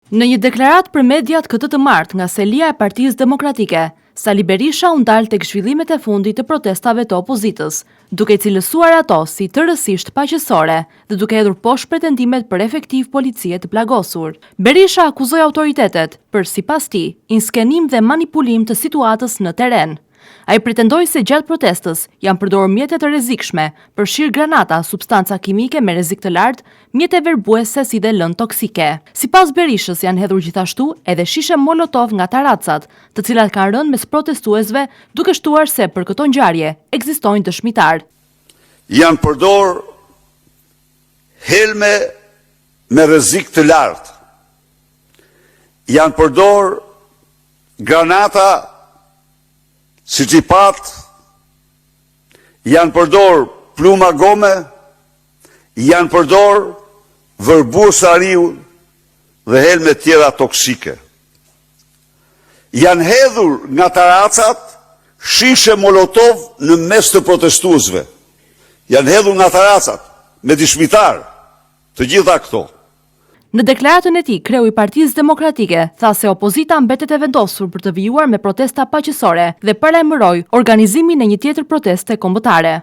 Në një deklarat për mediat këtë të martë nga selia e Partisë Demokratike, Sali Berisha u ndal tek zhvillimet e fundit të protestave të opozitës, duke cilësuar ato si tërësisht paqësore dhe duke hedhur poshtë pretendimet për efektiv policie të plagosur. Berisha akuzoi autoritetet për, sipas tij, inskenim dhe manipulim të situatës në teren. Ai pretendoi se gjatë protestës janë përdorur mjete të rrezikshme, përfshirë granata, substanca kimike me rrezik të lartë, mjete verbuese si dhe lënë toksike. Sipas Berishës janë hedhur gjithashtu edhe shishe molotov nga taracat, të cilat kanë rënë mes protestuesve, duke shtuar se për këto ngjarje ekzistojnë dëshmitar. Janë përdorur helme me rrezik të lartë. Janë përdorur granata si që i pat, janë përdor pluma gome, janë përdor vërbus ariu dhe helme tjera toksike. Janë hedhur nga taracat shishe molotov në mes të protestuesve. Janë hedhur nga taracat me dëshmitar të gjitha këto. Në deklaratën e tij, kreu i Partisë Demokratike tha se opozita mbetet e vendosur për të vijuar me protesta paqësore dhe paralajmëroi organizimin e një tjetër proteste kombëtare.